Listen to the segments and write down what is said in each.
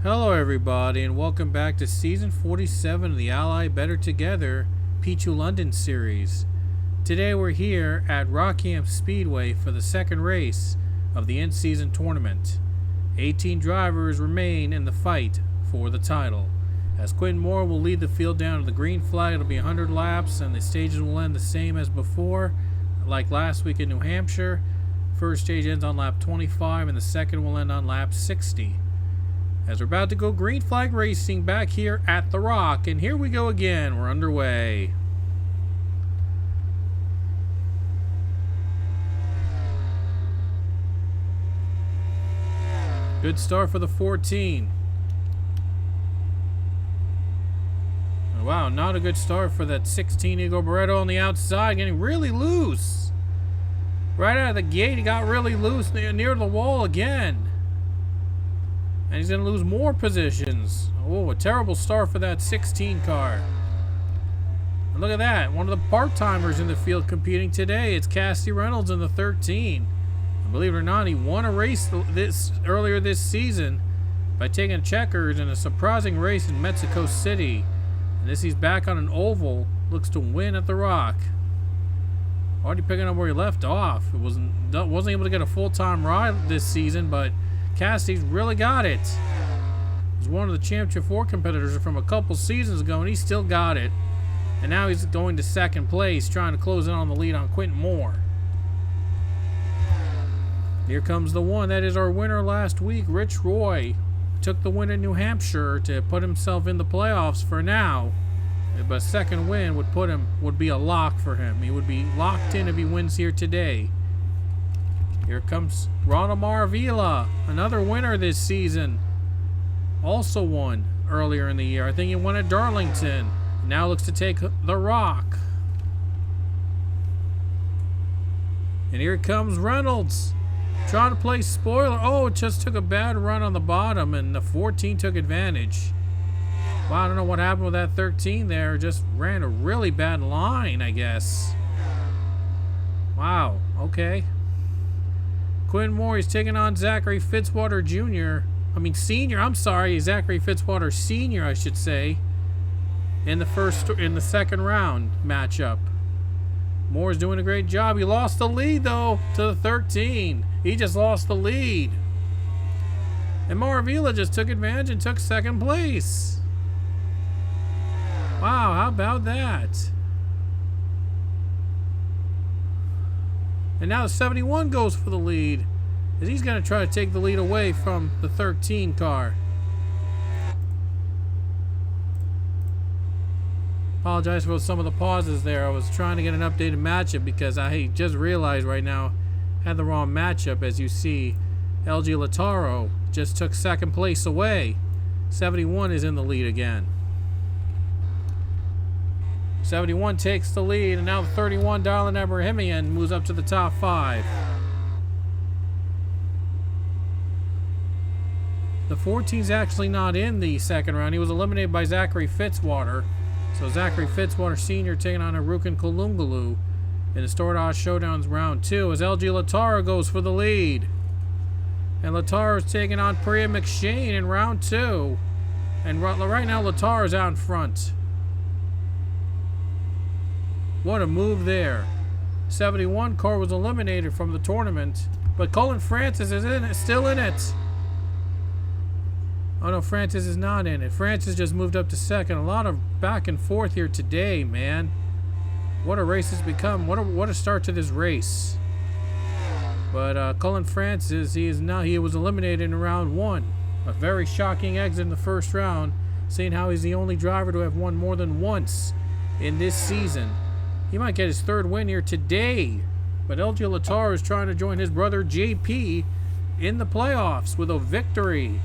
Hello everybody and welcome back to Season 47 of the Ally Better Together P2 London series. Today we're here at Rockingham Speedway for the second race of the in-season tournament. 18 drivers remain in the fight for the title. As Quentin Moore will lead the field down to the green flag, it'll be 100 laps and the stages will end the same as before, like last week in New Hampshire. First stage ends on lap 25 and the second will end on lap 60. As we're about to go green flag racing back here at the Rock, and here we go again. We're underway. Good start for the 14. Wow, not a good start for that 16 Eagle Barretto on the outside, getting really loose. Right out of the gate, he got really loose near the wall again. And he's going to lose more positions. Oh, a terrible start for that 16 car. And look at that. One of the part-timers in the field competing today. It's Cassidy Reynolds in the 13. And believe it or not, he won a race earlier this season by taking checkers in a surprising race in Mexico City. And this he's back on an oval. Looks to win at the Rock. Already picking up where he left off. It wasn't able to get a full-time ride this season, but Cassidy's really got it. He's one of the Championship 4 competitors from a couple seasons ago, and he still got it. And now he's going to second place, trying to close in on the lead on Quentin Moore. Here comes the one that is our winner last week, Rich Roy. Took the win in New Hampshire to put himself in the playoffs for now. But a second win would be a lock for him. He would be locked in if he wins here today. Here comes Ronald Maravilla, another winner this season. Also won earlier in the year. I think he won at Darlington. Now looks to take the Rock. And here comes Reynolds, trying to play spoiler. Oh, it just took a bad run on the bottom, and the 14 took advantage. Wow, I don't know what happened with that 13 there. Just ran a really bad line, I guess. Wow, okay. Quentin Moore is taking on Zachary Fitzwater Senior. I'm sorry, Zachary Fitzwater Senior, I should say, in the second round matchup. Moore's doing a great job. He lost the lead though to the 13. He just lost the lead. And Maravilla just took advantage and took second place. Wow, how about that? And now the 71 goes for the lead, as he's going to try to take the lead away from the 13 car. Apologize for some of the pauses there. I was trying to get an updated matchup because I just realized right now I had the wrong matchup. As you see, LG Lataro just took second place away. 71 is in the lead again. 71 takes the lead, and now the 31, Darlin Abrahamian, moves up to the top 5. The 14's actually not in the second round. He was eliminated by Zachary Fitzwater. So Zachary Fitzwater Sr. taking on Arukan Kulungalu in the Stardust Showdowns round 2 as LG Lataro goes for the lead. And Lataro is taking on Priya McShane in round 2. And right now Lataro is out in front. What a move there. 71 car was eliminated from the tournament, but Colin Francis is still in it. Oh no, Francis is not in it. Francis just moved up to second. A lot of back and forth here today, man. What a race it's become. What a start to this race. But Colin Francis, he was eliminated in round 1. A very shocking exit in the first round, seeing how he's the only driver to have won more than once in this season. He might get his third win here today, but LG Lataro is trying to join his brother JP in the playoffs with a victory.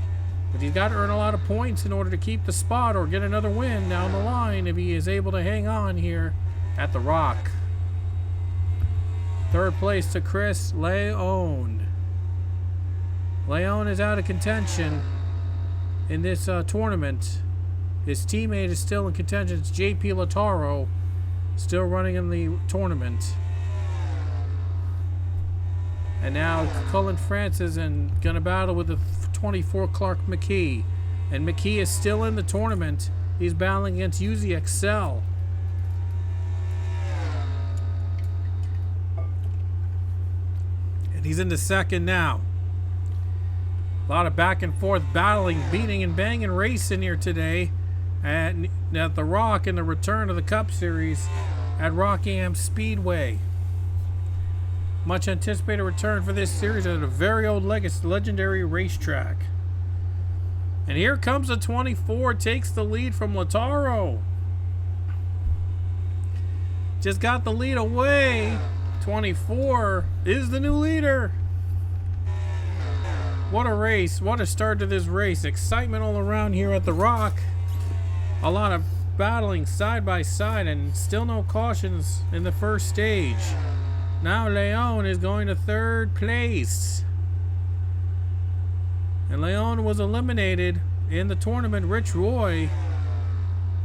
But he's got to earn a lot of points in order to keep the spot or get another win down the line if he is able to hang on here at the Rock. Third place to Chris Leone. Leone is out of contention in this tournament. His teammate is still in contention. It's JP Lataro. Still running in the tournament. And now Cullen Francis and gonna battle with the 24 Clark McKee. And McKee is still in the tournament. He's battling against Uzi Excel. And he's into second now. A lot of back and forth battling, beating and banging racing here today at the Rock in the return of the Cup Series at Rockingham Speedway. Much anticipated return for this series at a very old legendary racetrack. And here comes the 24, takes the lead from Lautaro. Just got the lead away. 24 is the new leader. What a race. What a start to this race. Excitement all around here at the Rock. A lot of battling side by side and still no cautions in the first stage. Now Leon is going to third place. And Leon was eliminated in the tournament. Rich Roy,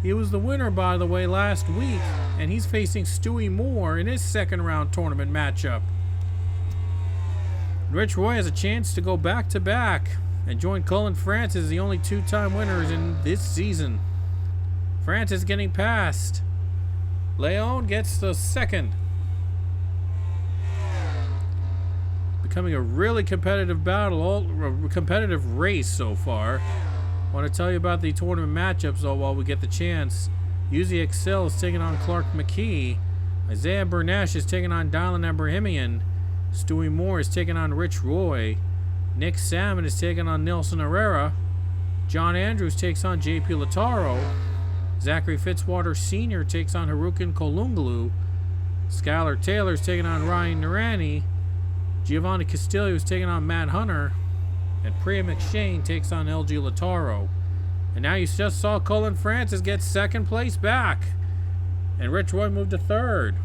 he was the winner, by the way, last week. And he's facing Stewie Moore in his second round tournament matchup. Rich Roy has a chance to go back to back and join Colin Francis, the only two-time winners in this season. Francis getting past. Leon gets the second. Becoming a really competitive battle, a competitive race so far. I want to tell you about the tournament matchups though while we get the chance. Uzi Excel is taking on Clark McKee. Isaiah Bernash is taking on Dylan Abrahamian. Stewie Moore is taking on Rich Roy. Nick Salmon is taking on Nelson Herrera. John Andrews takes on JP Lautaro. Zachary Fitzwater Sr. takes on Harukin Kolunglu. Skylar Taylor is taking on Ryan Narani. Giovanni Castillo is taking on Matt Hunter. And Priya McShane takes on LG Lautaro. And now you just saw Colin Francis get second place back. And Rich Roy moved to third.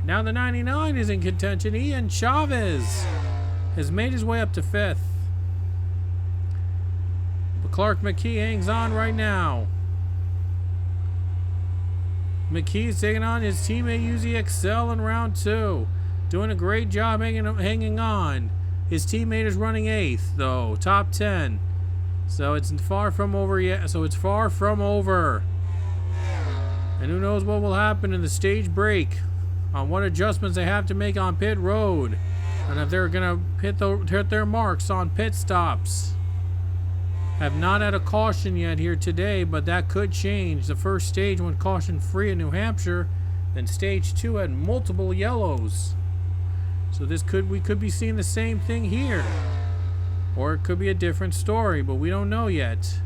Now the 99 is in contention. Ian Chavez has made his way up to fifth. But Clark McKee hangs on right now. McKee is taking on his teammate Uzi Excel in round two. Doing a great job hanging on. His teammate is running 8th, though. Top 10. So it's far from over yet. So it's far from over. And who knows what will happen in the stage break. On what adjustments they have to make on pit road. And if they're going to hit their marks on pit stops. Have not had a caution yet here today, but that could change. The first stage went caution free in New Hampshire. Then stage 2 had multiple yellows. So we could be seeing the same thing here. Or it could be a different story, but we don't know yet.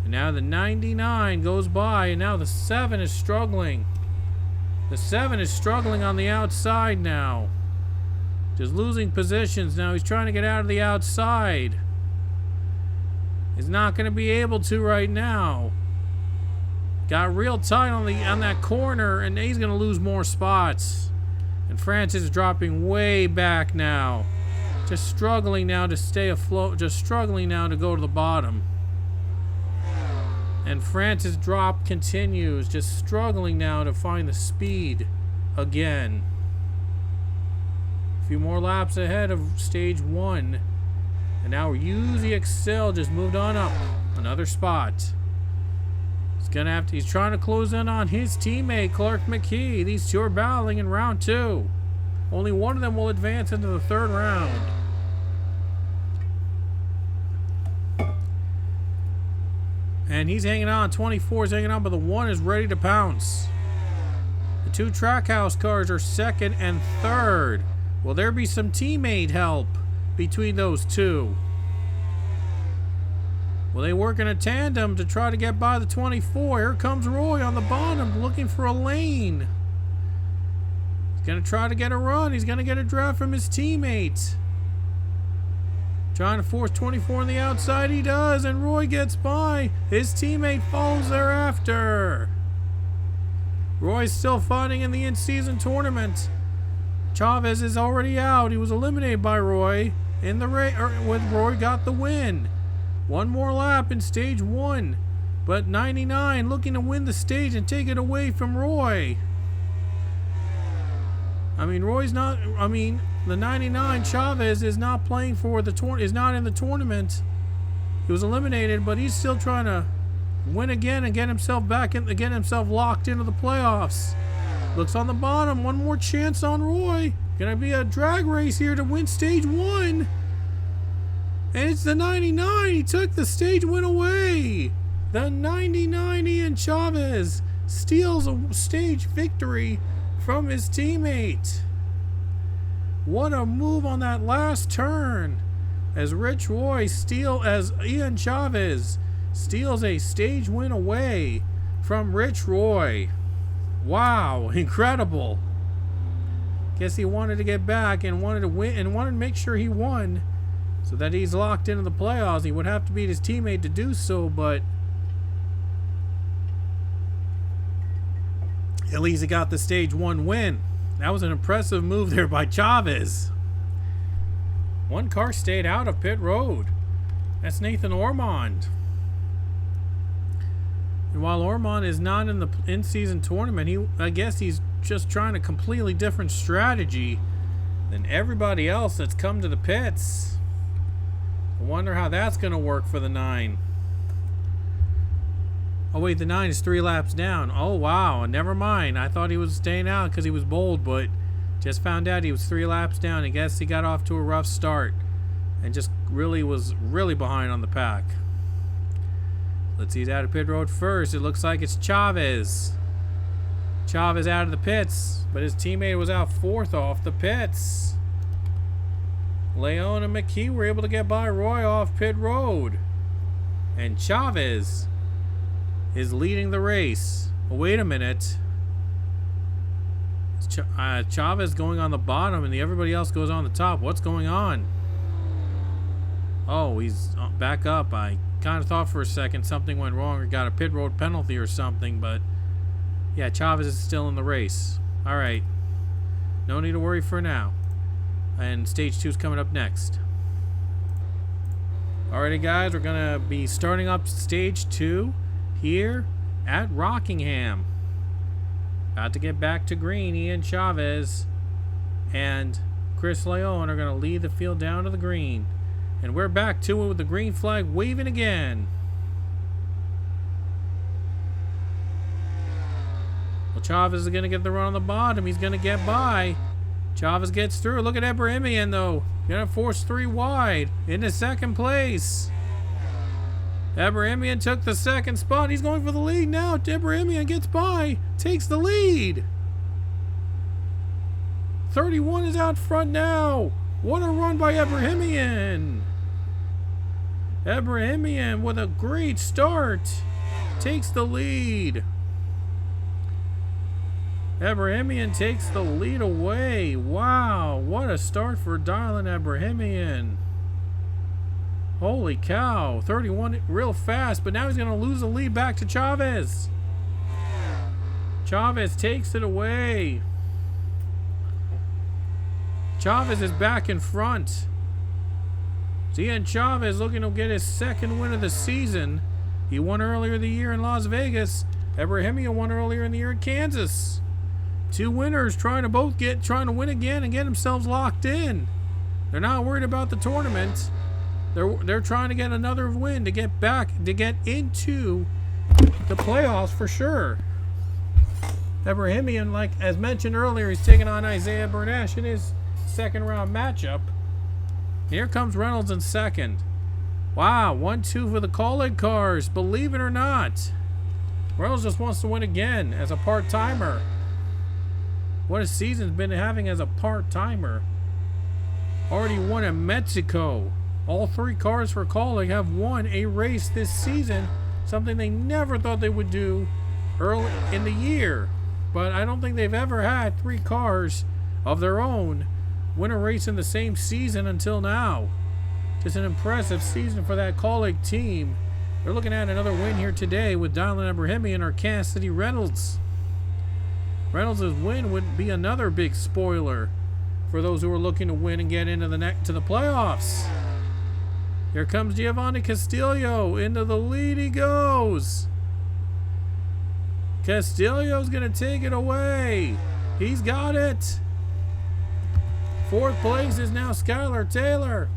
And now the 99 goes by, and now the 7 is struggling. The 7 is struggling on the outside now. Just losing positions now. He's trying to get out of the outside. He's not going to be able to right now. Got real tight on that corner, and he's going to lose more spots. And Francis is dropping way back now. Just struggling now to stay afloat. Just struggling now to go to the bottom. And Francis' drop continues. Just struggling now to find the speed again. A few more laps ahead of stage 1. And now Uzi Excel just moved on up another spot. He's trying to close in on his teammate, Clark McKee. These two are battling in round 2. Only one of them will advance into the third round. And he's hanging on. 24 is hanging on, but the 1 is ready to pounce. The 2 Trackhouse cars are second and third. Will there be some teammate help between those two? Will they work in a tandem to try to get by the 24? Here comes Roy on the bottom looking for a lane. He's going to try to get a run. He's going to get a draft from his teammate. Trying to force 24 on the outside. He does, and Roy gets by. His teammate follows thereafter. Roy's still fighting in the in-season tournament. Chavez is already out. He was eliminated by Roy in the race, when Roy got the win. One more lap in stage 1, but 99 looking to win the stage and take it away from Roy. The 99 Chavez is not playing for the is not in the tournament. He was eliminated, but he's still trying to win again and get himself back in, get himself locked into the playoffs. Looks on the bottom. One more chance on Roy. Gonna be a drag race here to win stage 1. And it's the 99. He took the stage win away. The 99 Ian Chavez steals a stage victory from his teammate. What a move on that last turn. As Ian Chavez steals a stage win away from Rich Roy. Wow, incredible. Guess he wanted to get back and wanted to win and wanted to make sure he won so that he's locked into the playoffs. He would have to beat his teammate to do so, but at least he got the stage 1 win. That was an impressive move there by Chavez. One car stayed out of pit road. That's Nathan Ormond. And while Ormond is not in the in-season tournament, I guess he's just trying a completely different strategy than everybody else that's come to the pits. I wonder how that's going to work for the 9. Oh wait, the 9 is 3 laps down. Oh wow, never mind. I thought he was staying out because he was bold, but just found out he was 3 laps down. I guess he got off to a rough start and just was really behind on the pack. Let's see, he's out of pit road first. It looks like it's Chavez. Chavez out of the pits, but his teammate was out 4th off the pits. Leon and McKee were able to get by Roy off pit road. And Chavez is leading the race. Well, wait a minute. Chavez going on the bottom and everybody else goes on the top. What's going on? Oh, he's back up. I kind of thought for a second something went wrong or got a pit road penalty or something, but yeah, Chavez is still in the race. All right. No need to worry for now. And stage 2 is coming up next. Alrighty, guys, we're going to be starting up stage 2 here at Rockingham. About to get back to green. Ian Chavez and Chris Leon are going to lead the field down to the green. And we're back to it with the green flag waving again. Well, Chavez is going to get the run on the bottom. He's going to get by. Chavez gets through. Look at Ebrahimian, though. Going to force 3 wide into 2nd place. Ebrahimian took the 2nd spot. He's going for the lead now. Ebrahimian gets by. Takes the lead. 31 is out front now. What a run by Ebrahimian. Ebrahimian with a great start. Takes the lead. Ebrahimian takes the lead away. Wow, what a start for Dylan Ebrahimian. Holy cow, 31 real fast, but now he's going to lose the lead back to Chavez. Chavez takes it away. Chavez is back in front. Ian Chavez looking to get his 2nd win of the season. He won earlier the year in Las Vegas. Ebrahimian won earlier in the year in Kansas. 2 winners trying to win again and get themselves locked in. They're not worried about the tournament. They're trying to get another win to get back, to get into the playoffs for sure. Ebrahimian, like as mentioned earlier, he's taking on Isaiah Bernash in his 2nd round matchup. Here comes Reynolds in 2nd. Wow, 1-2 for the Colleague cars, believe it or not. Reynolds just wants to win again as a part-timer. What a season's been having as a part-timer. Already won in Mexico. All 3 cars for Colleague have won a race this season, something they never thought they would do early in the year. But I don't think they've ever had 3 cars of their own win a race in the same season until now. Just an impressive season for that Colleague team. They're looking at another win here today with Dylan Ebrahimian or Cassidy Reynolds. Reynolds' win would be another big spoiler for those who are looking to win and get into the playoffs. Here comes Giovanni Castillo. Into the lead he goes. Castillo's going to take it away. He's got it. Fourth place is now Skylar Taylor.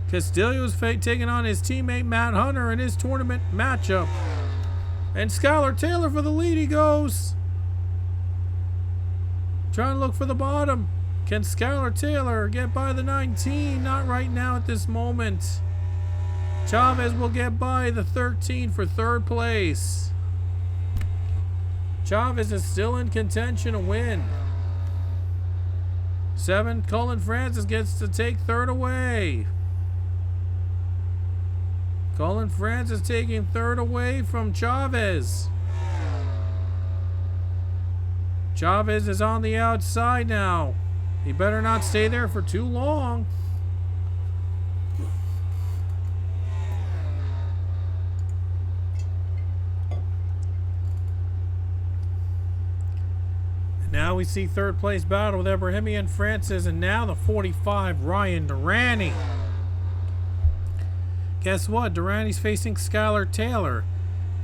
Castillo's taking on his teammate Matt Hunter in his tournament matchup. And Skylar Taylor for the lead he goes. Trying to look for the bottom. Can Skylar Taylor get by the 19? Not right now at this moment. Chavez will get by the 13 for third place. Chavez is still in contention to win. 7, Cullen Francis gets to take third away. Cullen Francis taking third away from Chavez. Chavez is on the outside now. He better not stay there for too long. Now we see third place battle with Ebrahimi Francis, and now the 45, Ryan Durante. Guess what? Durante's facing Skylar Taylor.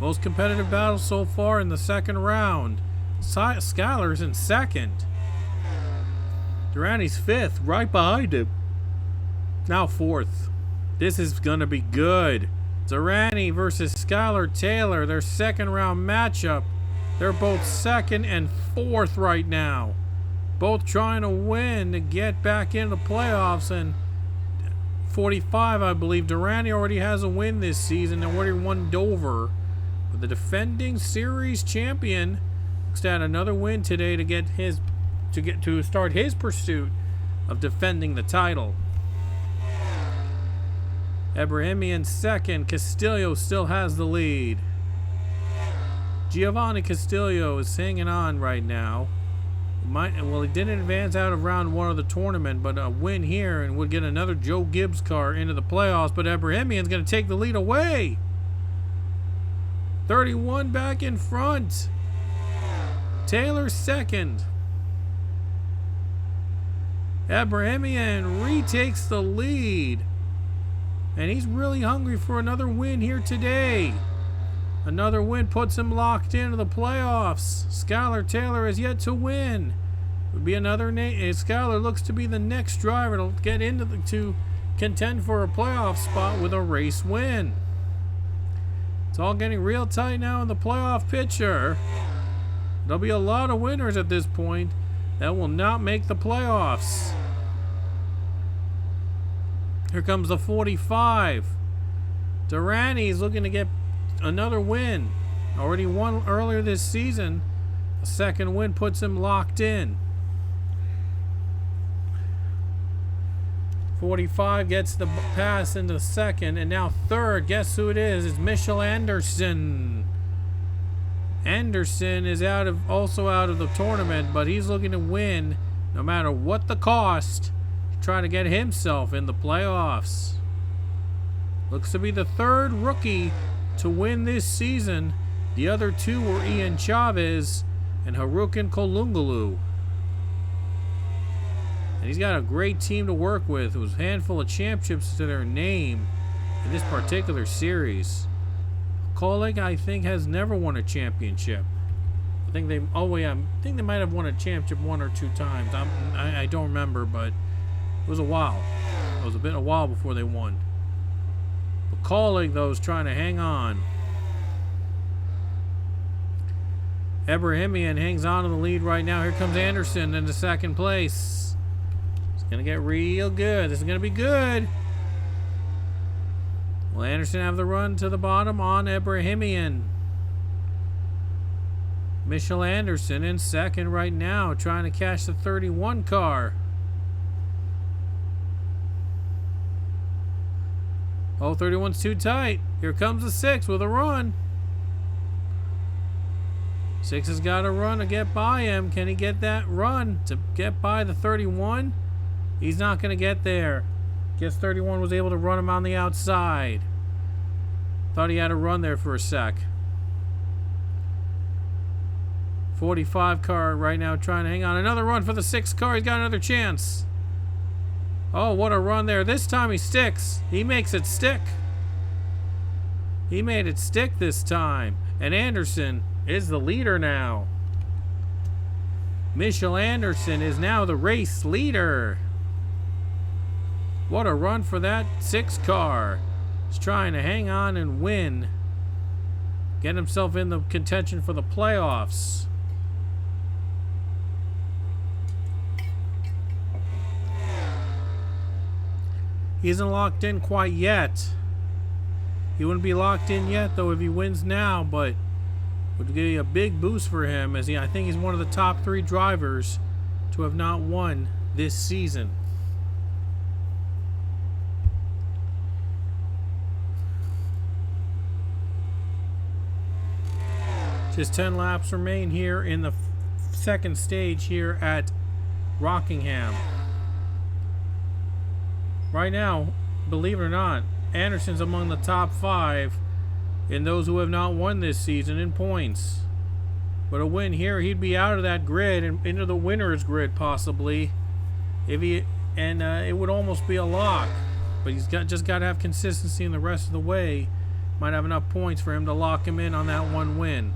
Most competitive battle so far in the second round. Skylar's in second. Durante's fifth, right behind him. Now fourth. This is going to be good. Durante versus Skylar Taylor, their second round matchup. They're both second and fourth right now. Both trying to win to get back into the playoffs. And 45, I believe, Durante already has a win this season and already won Dover. But the defending series champion looks to add another win today to start his pursuit of defending the title. Ebrahimi in second. Castillo still has the lead. Giovanni Castillo is hanging on right now. Well, he didn't advance out of round one of the tournament, but a win here and would get another Joe Gibbs car into the playoffs. But Ebrahimian's going to take the lead away. 31 back in front. Taylor second. Ebrahimian retakes the lead. And he's really hungry for another win here today. Another win puts him locked into the playoffs. Skylar Taylor has yet to win. Would be another name. Skylar looks to be the next driver to get to contend for a playoff spot with a race win. It's all getting real tight now in the playoff picture. There'll be a lot of winners at this point that will not make the playoffs. Here comes the 45. Durante's looking to get another win. Already won earlier this season. A second win puts him locked in. 45 gets the pass into second, and now third. Guess who it is? It's Michel Anderson. Anderson is also out of the tournament, but he's looking to win no matter what the cost, trying to get himself in the playoffs. Looks to be the third rookie to win this season. The other two were Ian Chavez and Harukin Kolungalu. And he's got a great team to work with. It was a handful of championships to their name in this particular series. Kolik, I think, has never won a championship. I think they might have won a championship one or two times. I don't remember, but it was a while. It was a while before they won. Kolik, though, is trying to hang on. Ebrahimian hangs on to the lead right now. Here comes Anderson into second place. It's going to get real good. This is going to be good. Will Anderson have the run to the bottom on Ebrahimian? Michel Anderson in second right now, trying to catch the 31 car. Oh, 31's too tight. Here comes the 6 with a run. 6 has got a run to get by him. Can he get that run to get by the 31? He's not going to get there. Guess 31 was able to run him on the outside. Thought he had a run there for a sec. 45 car right now trying to hang on. Another run for the 6 car. He's got another chance. Oh, what a run there. This time he sticks. He makes it stick. He made it stick this time. And Anderson is the leader now. Michelle Anderson is now the race leader. What a run for that 6 car. He's trying to hang on and win. Get himself in the contention for the playoffs. He isn't locked in quite yet. He wouldn't be locked in yet though if he wins now, but would be a big boost for him as I think he's one of the top 3 drivers to have not won this season. Just 10 laps remain here in the second stage here at Rockingham. Right now, believe it or not, Anderson's among the top 5 in those who have not won this season in points. But a win here, he'd be out of that grid and into the winner's grid possibly. It would almost be a lock. But he's just got to have consistency in the rest of the way. Might have enough points for him to lock him in on that one win.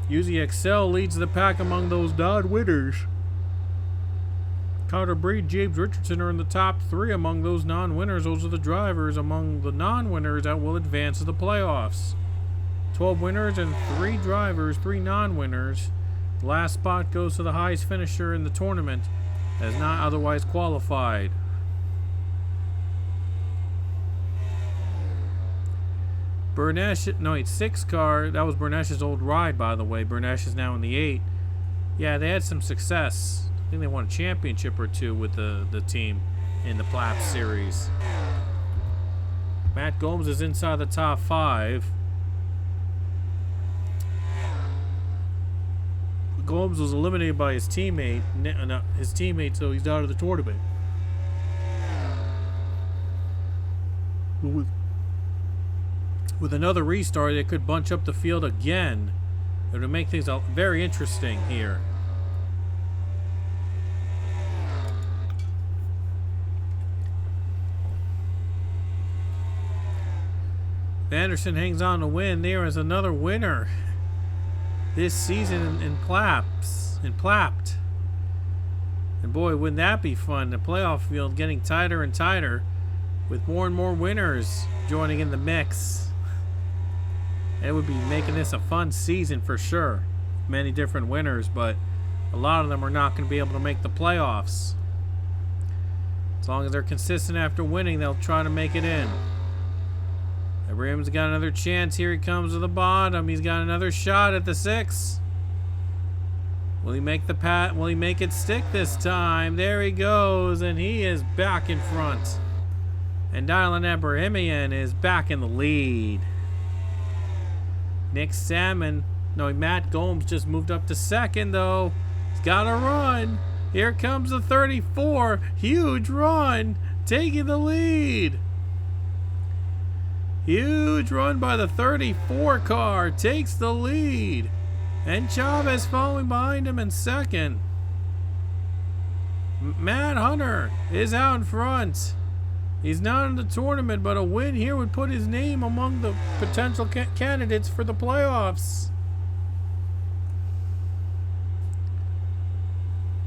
UZXL leads the pack among those non-winners. Carter Breed, James Richardson are in the top 3 among those non-winners. Those are the drivers among the non-winners that will advance to the playoffs. 12 winners and 3 drivers, 3 non-winners. The last spot goes to the highest finisher in the tournament as not otherwise qualified. Burnesh, no, it's 6 car. That was Burnesh's old ride, by the way. Burnesh is now in the 8. Yeah, they had some success. I think they won a championship or 2 with the team in the PLABT series. Matt Gomes is inside the top 5. Gomes was eliminated by his teammate, so he's out of the tournament. With another restart, they could bunch up the field again. It would make things very interesting here. Anderson hangs on to win. There is another winner this season in PLABT. And boy, wouldn't that be fun? The playoff field getting tighter and tighter with more and more winners joining in the mix. It would be making this a fun season for sure. Many different winners, but a lot of them are not going to be able to make the playoffs. As long as they're consistent after winning, they'll try to make it in. Abraham's got another chance. Here he comes to the bottom. He's got another shot at the 6. Will he make the pat? Will he make it stick this time? There he goes, and he is back in front. And Dylan Abrahamian is back in the lead. Matt Gomes just moved up to 2nd, though. He's got to run. Here comes the 34. Huge run, taking the lead. Huge run by the 34 car, takes the lead. And Chavez following behind him in 2nd. Matt Hunter is out in front. He's not in the tournament, but a win here would put his name among the potential candidates for the playoffs.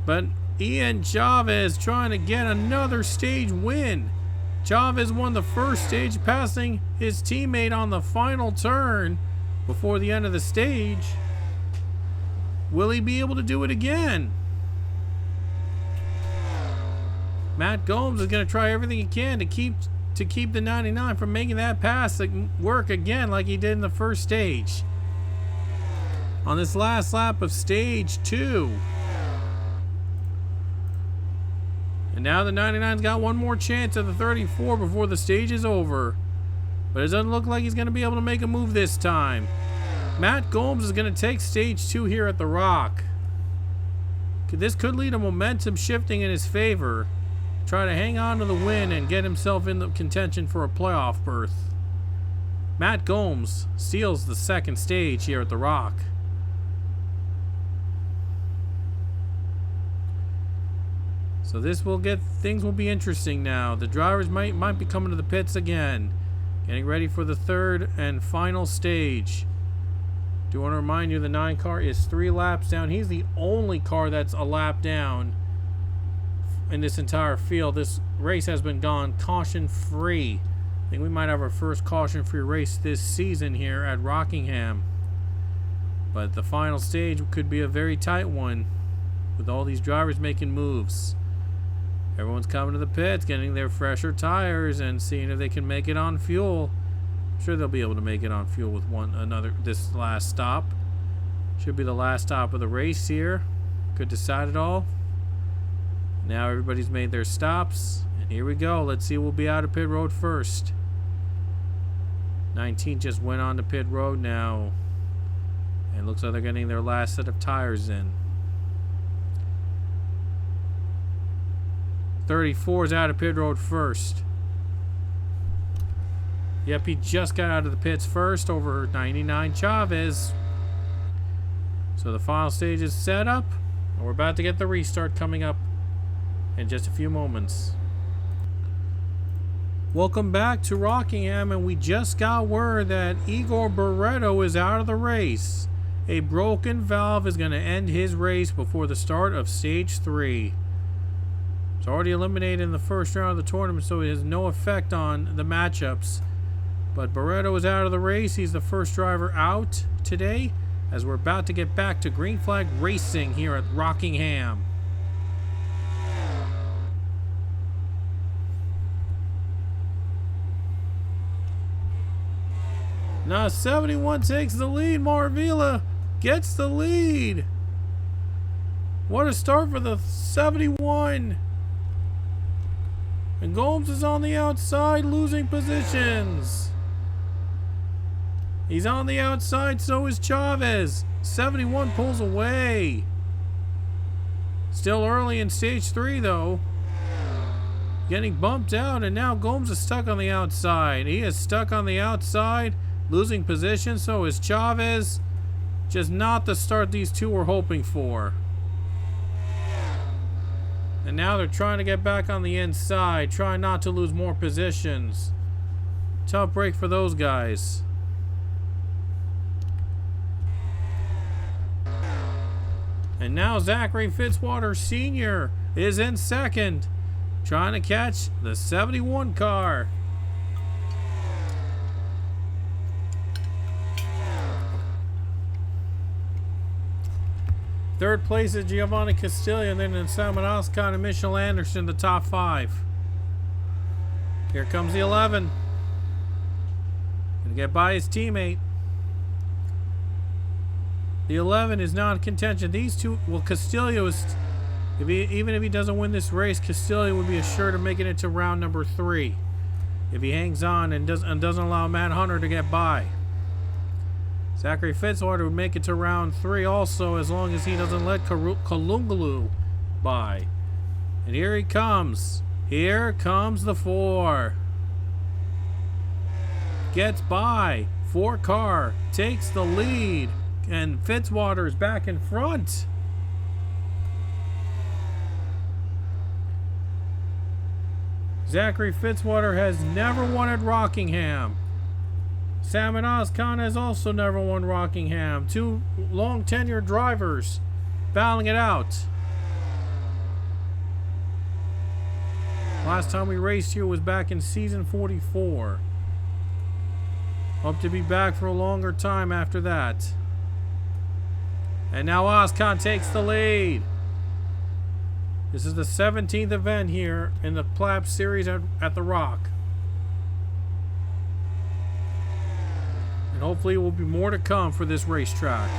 But Ian Chavez trying to get another stage win. Chavez won the first stage, passing his teammate on the final turn before the end of the stage. Will he be able to do it again? Matt Gomes is going to try everything he can to keep the 99 from making that pass work again like he did in the first stage. On this last lap of stage 2. And now the 99's got one more chance at the 34 before the stage is over. But it doesn't look like he's going to be able to make a move this time. Matt Gomes is going to take stage 2 here at the Rock. This could lead to momentum shifting in his favor. Try to hang on to the win and get himself in the contention for a playoff berth. Matt Gomes steals the 2nd stage here at the Rock. So things will be interesting now. The drivers might be coming to the pits again. Getting ready for the 3rd and final stage. Do want to remind you the 9 car is 3 laps down. He's the only car that's a lap down in this entire field. This race has been gone caution-free. I think we might have our first caution-free race this season here at Rockingham. But the final stage could be a very tight one with all these drivers making moves. Everyone's coming to the pits, getting their fresher tires and seeing if they can make it on fuel. I'm sure they'll be able to make it on fuel with this last stop. Should be the last stop of the race here. Could decide it all. Now everybody's made their stops. And here we go. Let's see who will be out of pit road first. 19 just went on to pit road now. And looks like they're getting their last set of tires in. 34 is out of pit road first. Yep, he just got out of the pits first over 99 Chavez. So the final stage is set up. And we're about to get the restart coming up in just a few moments. Welcome back to Rockingham, and we just got word that Igor Barreto is out of the race. A broken valve is going to end his race before the start of stage 3. It's already eliminated in the first round of the tournament, so it has no effect on the matchups. But Barreto is out of the race. He's the first driver out today, as we're about to get back to green flag racing here at Rockingham. Now 71 takes the lead. Marvila gets the lead. What a start for the 71. And Gomes is on the outside, losing positions. He's on the outside, so is Chavez. 71 pulls away. Still early in stage 3, though. Getting bumped out, and now Gomes is stuck on the outside. He is stuck on the outside, losing position, so is Chavez. Just not the start these two were hoping for. And now they're trying to get back on the inside, trying not to lose more positions. Tough break for those guys. And now Zachary Fitzwater Sr. is in second, trying to catch the 71 car. Third place is Giovanni Castillo, and then in Simon Oscon and Michelle Anderson, the top 5. Here comes the 11. Gonna get by his teammate. The 11 is not in contention. These two, well, Castillo is, even if he doesn't win this race, Castillo would be assured of making it to round number 3 if he hangs on and doesn't allow Matt Hunter to get by. Zachary Fitzwater would make it to round 3 also, as long as he doesn't let Kalungalu by. And here he comes. Here comes the 4. Gets by. 4 car takes the lead. And Fitzwater is back in front. Zachary Fitzwater has never won at Rockingham. Salmon Oscon has also never won Rockingham. 2 long tenured drivers battling it out. Last time we raced here was back in season 44. Hope to be back for a longer time after that. And now Oscon takes the lead. This is the 17th event here in the PLABT series at the Rock. And hopefully there will be more to come for this racetrack.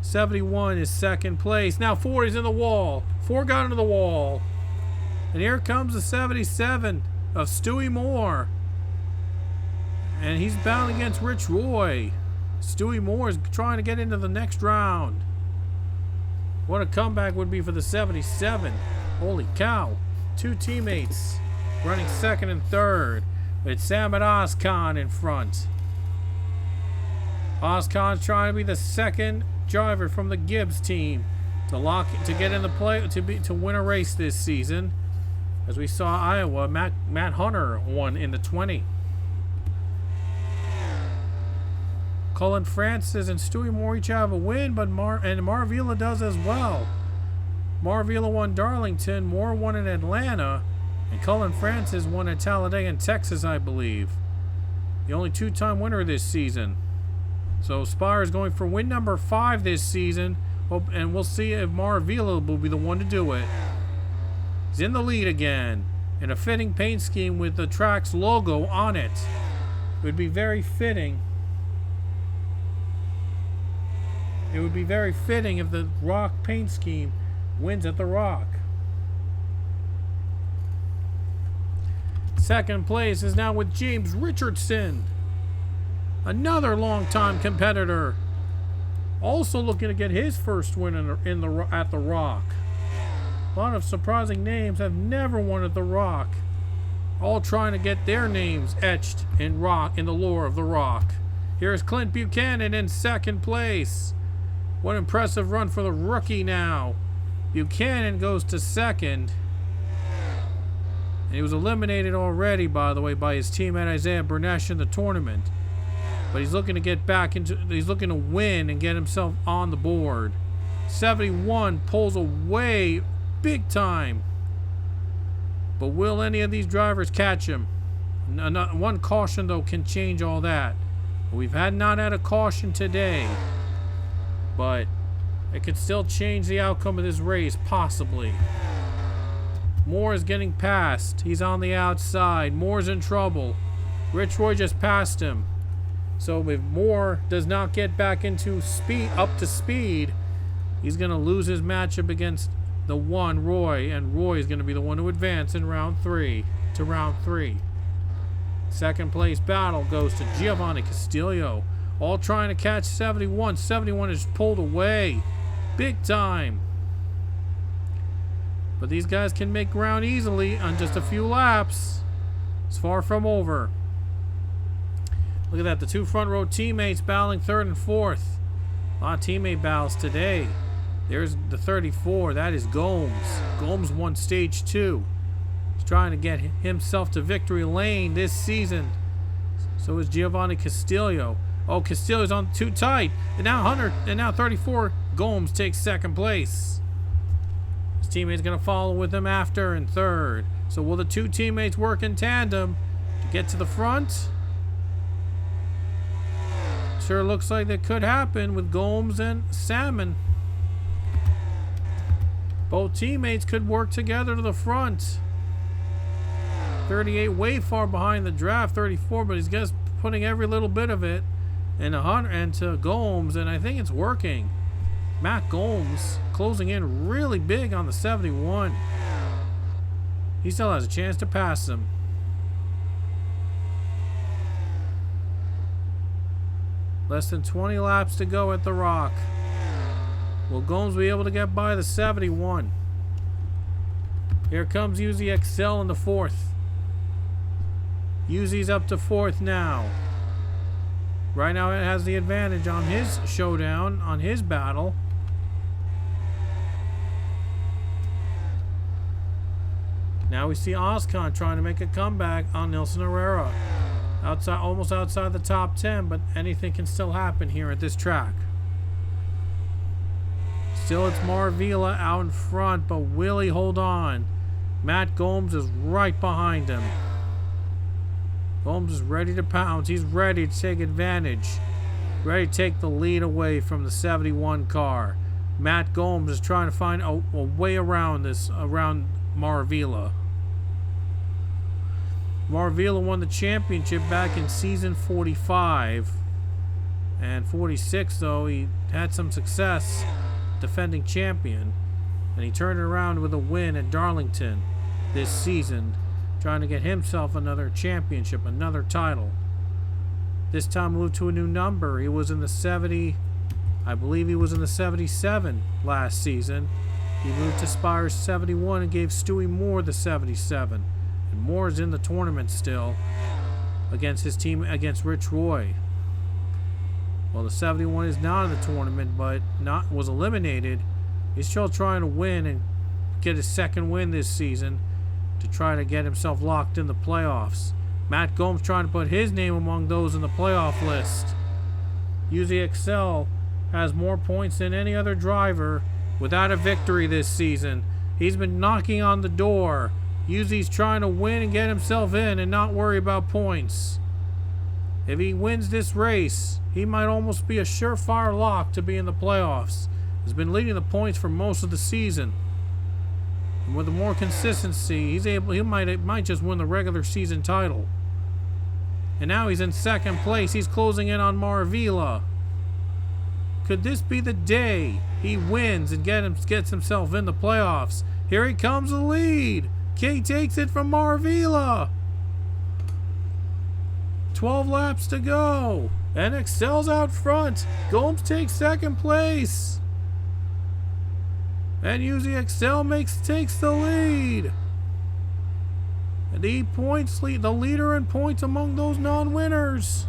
71 is second place. Now 4 is in the wall. 4 got into the wall. And here comes the 77 of Stewie Moore. And he's bound against Rich Roy. Stewie Moore is trying to get into the next round. What a comeback would be for the 77. Holy cow. 2 teammates running second and third, with Sam and Oscon in front. Oscon's trying to be the second driver from the Gibbs team to get in the play to win a race this season. As we saw Iowa, Matt Hunter won in the 20. Cullen Francis and Stewie Moore each have a win, but Marvila does as well. Marvila won Darlington, Moore won in Atlanta, and Cullen Francis won at Talladega in Texas, I believe. The only two-time winner this season. So Spire is going for win number 5 this season, and we'll see if Marvila will be the one to do it. He's in the lead again, in a fitting paint scheme with the track's logo on it. It would be very fitting. It would be very fitting if the Rock paint scheme wins at the Rock. Second place is now with James Richardson, another longtime competitor, also looking to get his first win at the Rock. A lot of surprising names have never won at the Rock, all trying to get their names etched in the lore of the Rock. Here's Clint Buchanan in second place. What impressive run for the rookie now. Buchanan goes to second. And he was eliminated already, by the way, by his teammate Isaiah Bernesh in the tournament. But he's looking to get back into, he's looking to win and get himself on the board. 71 pulls away big time. But will any of these drivers catch him? One caution, though, can change all that. We've not had a caution today. But it could still change the outcome of this race, possibly. Moore is getting passed. He's on the outside. Moore's in trouble. Rich Roy just passed him. So if Moore does not get back up to speed, he's going to lose his matchup against the one, Roy, and Roy is going to be the one to advance in round 3 to round 3. Second place battle goes to Giovanni Castillo, all trying to catch 71. 71 is pulled away big time. But these guys can make ground easily on just a few laps. It's far from over. Look at that, the two front row teammates battling third and fourth. A lot of teammate battles today. There's the 34, that is Gomes. Gomes won stage 2. He's trying to get himself to victory lane this season. So is Giovanni Castillo. Oh, Castillo's on too tight. And now 34, Gomes takes second place. His teammate's going to follow with him after in third. So will the two teammates work in tandem to get to the front? Sure looks like that could happen with Gomes and Salmon. Both teammates could work together to the front. 38 way far behind the draft. 34, but he's just putting every little bit of it to Gomes, and I think it's working. Matt Gomes closing in really big on the 71. He still has a chance to pass him. Less than 20 laps to go at the Rock. Will Gomes be able to get by the 71? Here comes UZXL in the fourth. UZ's up to fourth now. Right now it has the advantage on his showdown, on his battle. Now we see Oscon trying to make a comeback on Nelson Herrera. Almost outside the top 10, but anything can still happen here at this track. Still, it's Marvila out in front, but will he hold on? Matt Gomes is right behind him. Gomes is ready to pounce. He's ready to take advantage. Ready to take the lead away from the 71 car. Matt Gomes is trying to find a way around Marvila. Marvila won the championship back in season 45. And 46, though, he had some success defending champion. And he turned it around with a win at Darlington this season, trying to get himself another championship, another title. This time moved to a new number. He was in the 70, I believe he was in the 77 last season. He moved to Spire's 71 and gave Stewie Moore the 77. And Moore's in the tournament still against his team, against Rich Roy. Well, the 71 is not in the tournament, but was eliminated. He's still trying to win and get his second win this season to try to get himself locked in the playoffs. Matt Gomes trying to put his name among those in the playoff list. UZXL has more points than any other driver without a victory this season. He's been knocking on the door. UZ's trying to win and get himself in and not worry about points. If he wins this race, he might almost be a surefire lock to be in the playoffs. He's been leading the points for most of the season. And with more consistency, he might just win the regular season title. And now he's in second place. He's closing in on Maravilla. Could this be the day he wins and gets himself in the playoffs? Here he comes, the lead. K takes it from Maravilla. 12 laps to go. NXL's out front. Gomes takes second place. And UZXL takes the lead. And he the leader in points among those non-winners.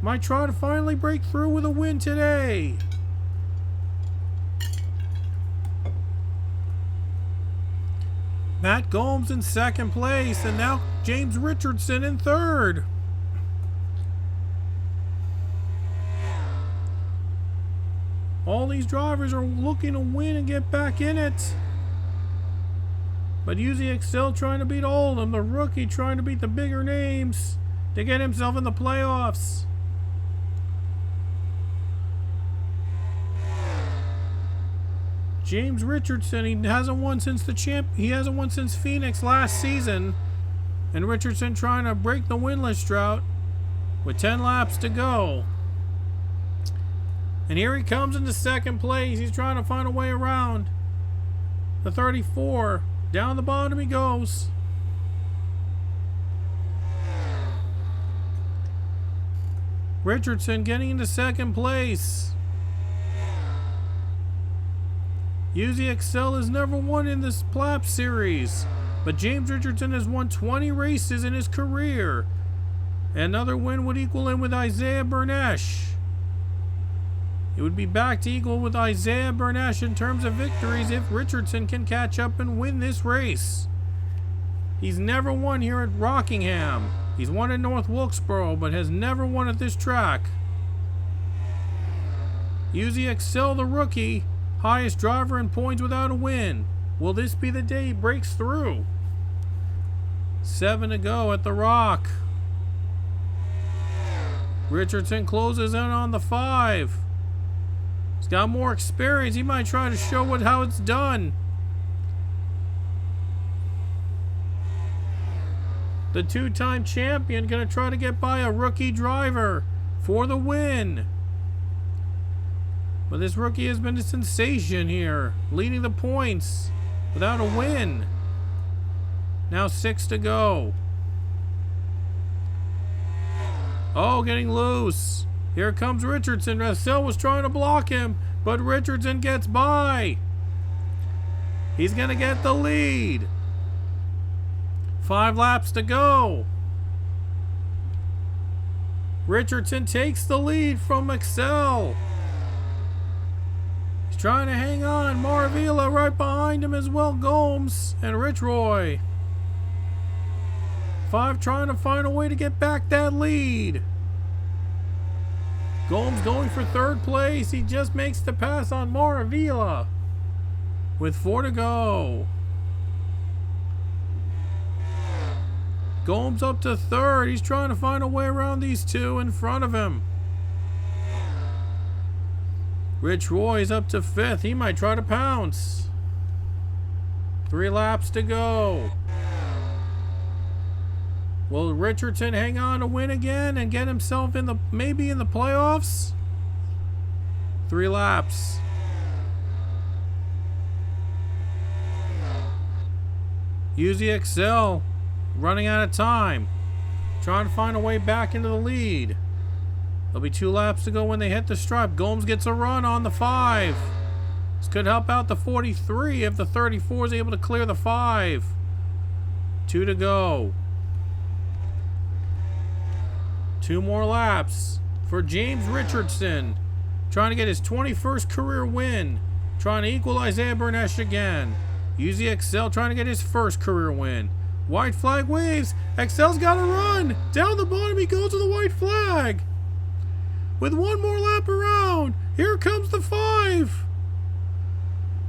Might try to finally break through with a win today. Matt Gomes in second place, and now James Richardson in third. All these drivers are looking to win and get back in it. But UZXL trying to beat Oldham, the rookie trying to beat the bigger names to get himself in the playoffs. James Richardson, he hasn't won since Phoenix last season. And Richardson trying to break the winless drought with 10 laps to go. And here he comes into second place. He's trying to find a way around the 34. Down the bottom he goes. Richardson getting into second place. UZXL has never won in this PLABT series, but James Richardson has won 20 races in his career. Another win would equal him with Isaiah Bernesh. It would be back to equal with Isaiah Bernesh in terms of victories if Richardson can catch up and win this race. He's never won here at Rockingham. He's won at North Wilkesboro, but has never won at this track. UZXL, the rookie, highest driver in points without a win. Will this be the day he breaks through? 7 to go at the Rock. Richardson closes in on the 5. He's got more experience. He might try to show how it's done. The two-time champion going to try to get by a rookie driver for the win. But this rookie has been a sensation here, leading the points without a win. Now 6 to go. Oh, getting loose. Here comes Richardson. Russell was trying to block him, but Richardson gets by. He's going to get the lead. 5 laps to go. Richardson takes the lead from Excel. He's trying to hang on. Maravilla right behind him as well. Gomes and Rich Roy. 5 trying to find a way to get back that lead. Gomes going for 3rd place. He just makes the pass on Maravilla with 4 to go. Gomes up to 3rd. He's trying to find a way around these 2 in front of him. Rich Roy's up to 5th. He might try to pounce. 3 laps to go. Will Richardson hang on to win again and get himself maybe in the playoffs? 3 laps. UZXL running out of time. Trying to find a way back into the lead. There'll be 2 laps to go when they hit the stripe. Gomes gets a run on the 5. This could help out the 43 if the 34 is able to clear the 5. 2 to go. 2 more laps for James Richardson. Trying to get his 21st career win. Trying to equal Isaiah Bernesh again. UZXL trying to get his 1st career win. White flag waves. Excel's got to run. Down the bottom he goes with the white flag. with one more lap around. Here comes the 5.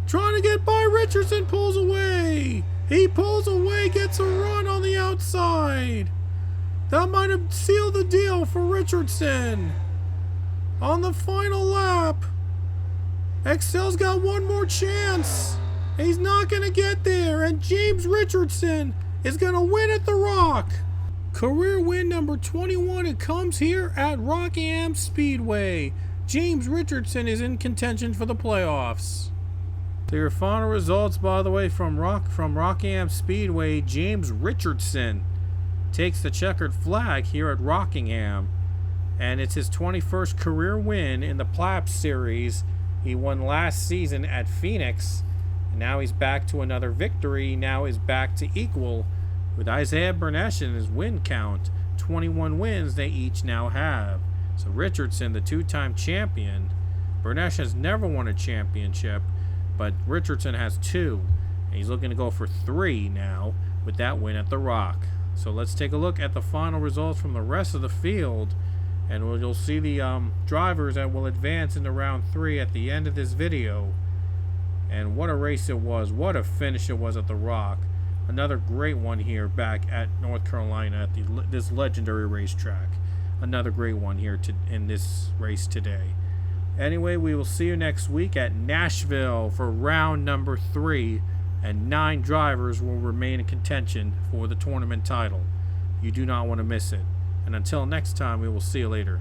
Trying to get by Richardson, pulls away. He pulls away, gets a run on the outside. That might have sealed the deal for Richardson. On the final lap, Excel's got one more chance. He's not going to get there, and James Richardson is going to win at the Rock. Career win number 21. It comes here at Rockingham Speedway. James Richardson is in contention for the playoffs. So your final results, by the way, from Rockingham Speedway, James Richardson takes the checkered flag here at Rockingham, and it's his 21st career win in the PLABT series. He won last season at Phoenix, and now he's back to another victory. Now is back to equal with Isaiah Bernesh in his win count. 21 wins they each now have. So Richardson, the two-time champion. Bernesh has never won a championship, but Richardson has 2. And he's looking to go for 3 now with that win at the Rock. So let's take a look at the final results from the rest of the field, and you'll see the drivers that will advance into round 3 at the end of this video. And what a race it was. What a finish it was at the Rock. Another great one here back at North Carolina at this legendary racetrack. Another great one here in this race today. Anyway, we will see you next week at Nashville for round number 3, and 9 drivers will remain in contention for the tournament title. You do not want to miss it. And until next time, we will see you later.